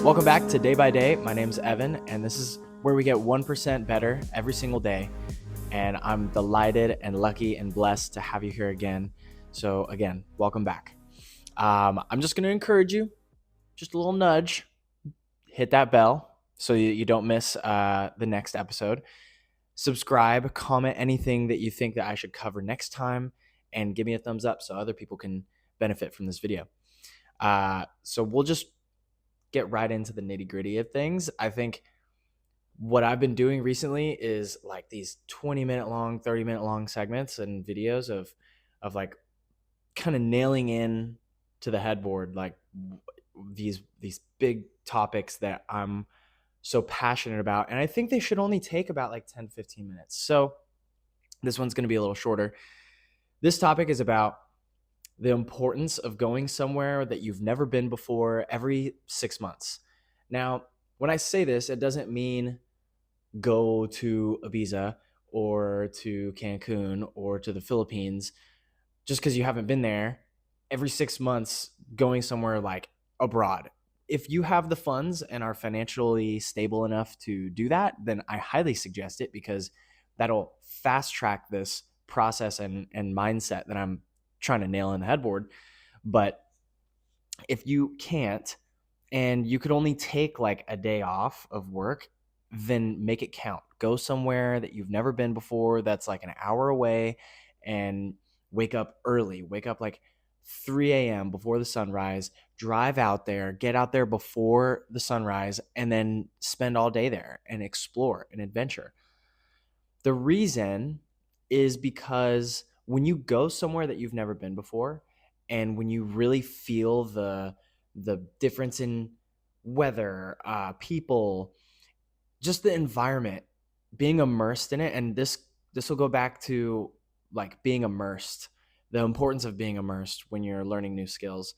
Welcome back to Day by Day. My name's Evan, and this is where we get 1% better every single day. And I'm delighted and lucky and blessed to have you here again. So again, welcome back. I'm just going to encourage you, just a little nudge, hit that bell so you don't miss the next episode. Subscribe, comment anything that you think that I should cover next time, and give me a thumbs up so other people can benefit from this video. So we'll just get right into the nitty gritty of things. I think what I've been doing recently is like these 20-minute long, 30-minute long segments and videos of like kind of nailing in to the headboard, like these big topics that I'm so passionate about. And I think they should only take about like 10, 15 minutes. So this one's going to be a little shorter. This topic is about the importance of going somewhere that you've never been before every 6 months. Now, when I say this, it doesn't mean go to Ibiza or to Cancun or to the Philippines just because you haven't been there. Every 6 months, going somewhere like abroad. If you have the funds and are financially stable enough to do that, then I highly suggest it, because that'll fast track this process and mindset that I'm trying to nail in the headboard. But if you can't, and you could only take like a day off of work, then make it count. Go somewhere that you've never been before, that's like an hour away, and wake up early. Wake up like 3 a.m. before the sunrise, drive out there, get out there before the sunrise, and then spend all day there and explore and adventure. The reason is because when you go somewhere that you've never been before, and when you really feel the difference in weather, people, just the environment, being immersed in it, and this will go back to like being immersed, the importance of being immersed when you're learning new skills.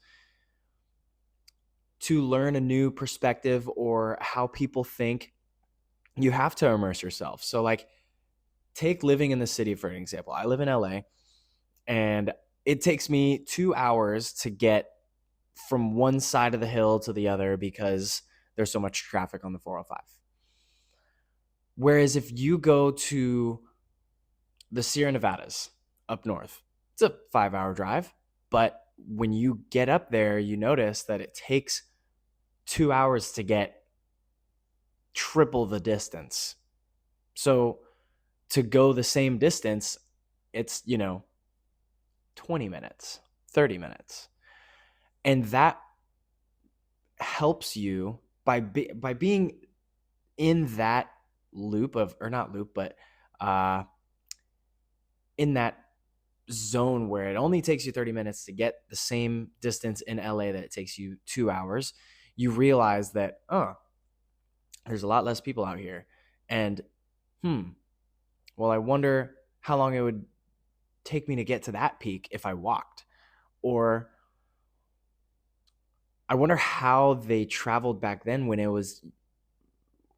To learn a new perspective or how people think, you have to immerse yourself. So like, take living in the city for an example. I live in LA, and it takes me 2 hours to get from one side of the hill to the other because there's so much traffic on the 405. Whereas if you go to the Sierra Nevadas up north, it's a 5-hour drive. But when you get up there, you notice that it takes 2 hours to get triple the distance. So to go the same distance, it's, 20 minutes, 30 minutes. And that helps you by being in that loop of, or not loop, but in that zone where it only takes you 30 minutes to get the same distance in LA that it takes you 2 hours. You realize that, there's a lot less people out here. And, well, I wonder how long it would take me to get to that peak if I walked. Or I wonder how they traveled back then when it was,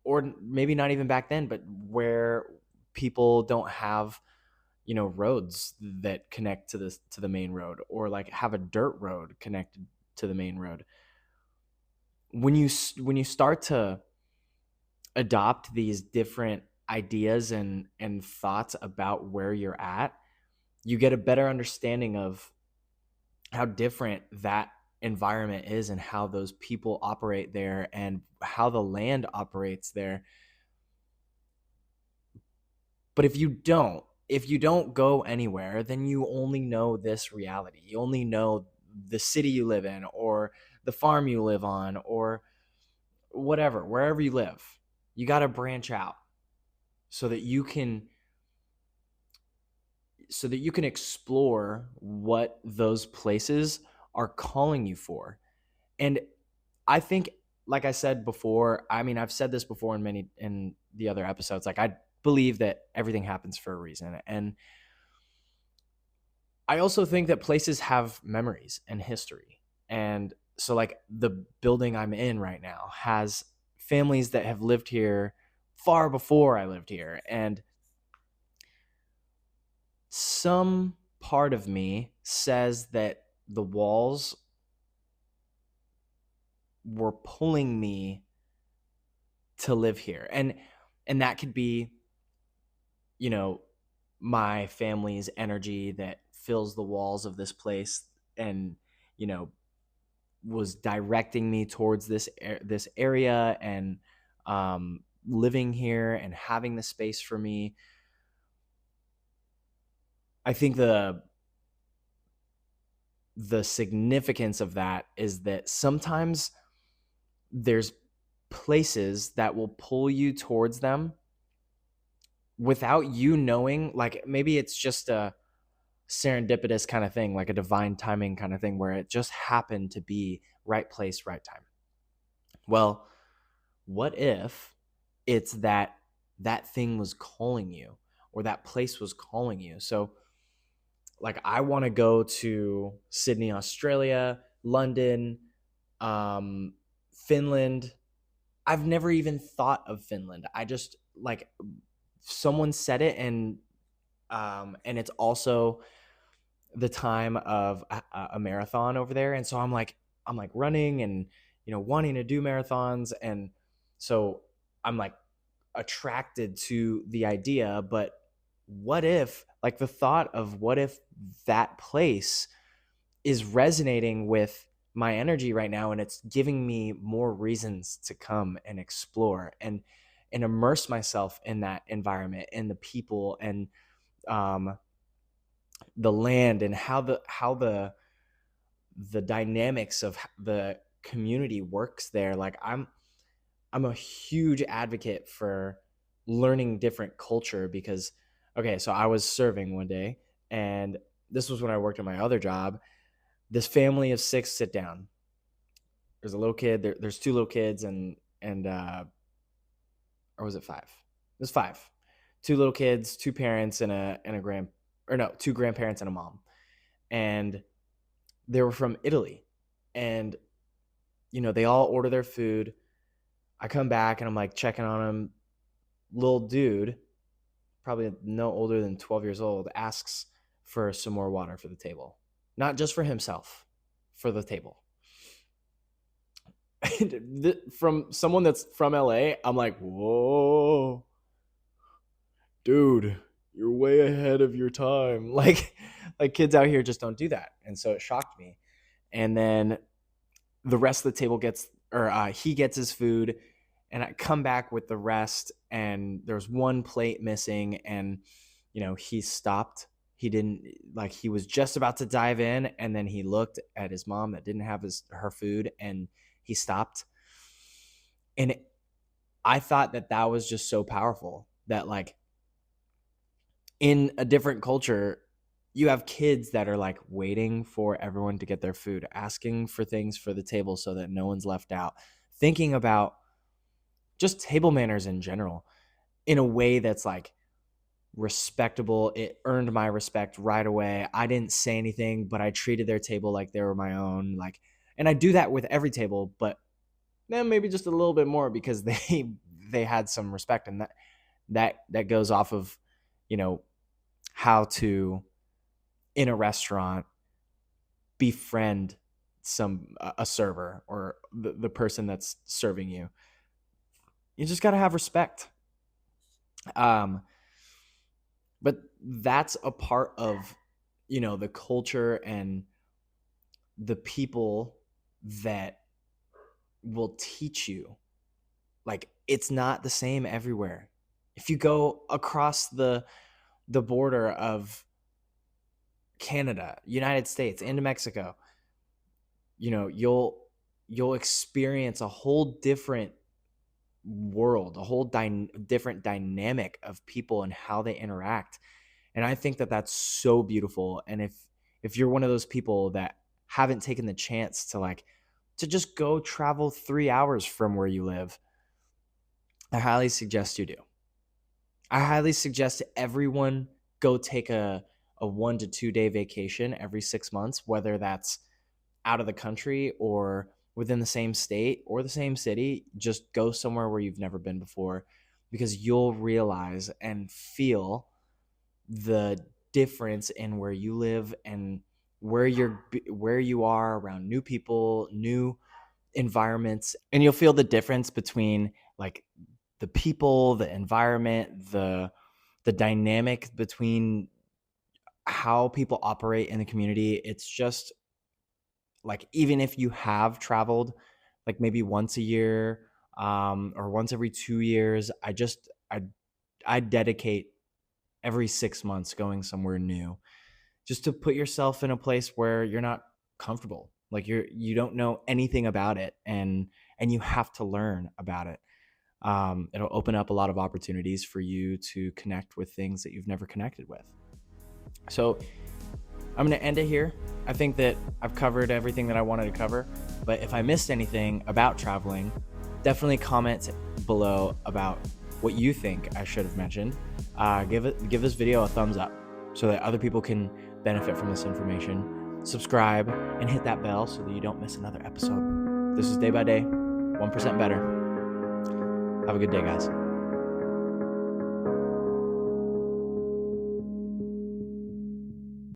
or maybe not even back then, but where people don't have, roads that connect to the main road, or like have a dirt road connected to the main road. When you start to adopt these different ideas and thoughts about where you're at, you get a better understanding of how different that environment is and how those people operate there and how the land operates there. But if you don't go anywhere, then you only know this reality. You only know the city you live in, or the farm you live on, or whatever, wherever you live. You got to branch out so that you can explore what those places are calling you for. And I think, like I said before, I've said this before in the other episodes, like, I believe that everything happens for a reason. And I also think that places have memories and history. And so like the building I'm in right now has families that have lived here far before I lived here. And some part of me says that the walls were pulling me to live here. And that could be, you know, my family's energy that fills the walls of this place and, you know, was directing me towards this area and living here and having the space for me. I think the significance of that is that sometimes there's places that will pull you towards them without you knowing. Like maybe it's just a serendipitous kind of thing, like a divine timing kind of thing where it just happened to be right place, right time. Well, what if it's that thing was calling you or that place was calling you? So like I want to go to Sydney, Australia, London, Finland. I've never even thought of Finland. I just like someone said it, and it's also the time of a marathon over there, and so I'm like running and wanting to do marathons, and so I'm like attracted to the idea. But what if, like, the thought of what if that place is resonating with my energy right now, and it's giving me more reasons to come and explore and immerse myself in that environment and the people and um the land and how the dynamics of the community works there. Like I'm a huge advocate for learning different culture because, okay, so I was serving one day, and this was when I worked at my other job. This family of 6 sit down. There's a little kid. There's 2 little kids, and or was it 5? It was 5. 2 little kids, 2 parents, and a grand, or no, 2 grandparents and a mom, and they were from Italy, and they all order their food. I come back and I'm like checking on him. Little dude, probably no older than 12 years old, asks for some more water for the table. Not just for himself, for the table. From someone that's from LA, I'm like, whoa, dude, you're way ahead of your time. Like kids out here just don't do that. And so it shocked me. And then the rest of the table gets, or he gets his food, and I come back with the rest, and there's one plate missing, and he stopped. He didn't, like, he was just about to dive in, and then he looked at his mom that didn't have her food, and he stopped. And I thought that was just so powerful, that like in a different culture, you have kids that are like waiting for everyone to get their food, asking for things for the table so that no one's left out, thinking about just table manners in general in a way that's like respectable. It earned my respect right away. I didn't say anything, but I treated their table like they were my own. Like, and I do that with every table, but then maybe just a little bit more because they had some respect, and that goes off of how to, in a restaurant, befriend a server or the person that's serving you. You just got to have respect. But that's a part of the culture and the people that will teach you. Like, it's not the same everywhere. If you go across the border of Canada, United States, into Mexico, you'll experience a whole different world, a whole different dynamic of people and how they interact. And I think that that's so beautiful. And if you're one of those people that haven't taken the chance to just go travel 3 hours from where you live, I highly suggest you do. I highly suggest everyone go take a 1 to 2 day vacation every 6 months, whether that's out of the country or within the same state or the same city. Just go somewhere where you've never been before, because you'll realize and feel the difference in where you live and where you are around new people, new environments, and you'll feel the difference between like the people, the environment, the dynamic between how people operate in the community. It's just like, even if you have traveled like maybe once a year, or once every 2 years, I dedicate every 6 months going somewhere new, just to put yourself in a place where you're not comfortable, like you don't know anything about it, and you have to learn about it. It'll open up a lot of opportunities for you to connect with things that you've never connected with. So I'm going to end it here. I think that I've covered everything that I wanted to cover, but if I missed anything about traveling, definitely comment below about what you think I should have mentioned. Give this video a thumbs up so that other people can benefit from this information. Subscribe and hit that bell so that you don't miss another episode. This is Day by Day, 1% Better. Have a good day, guys.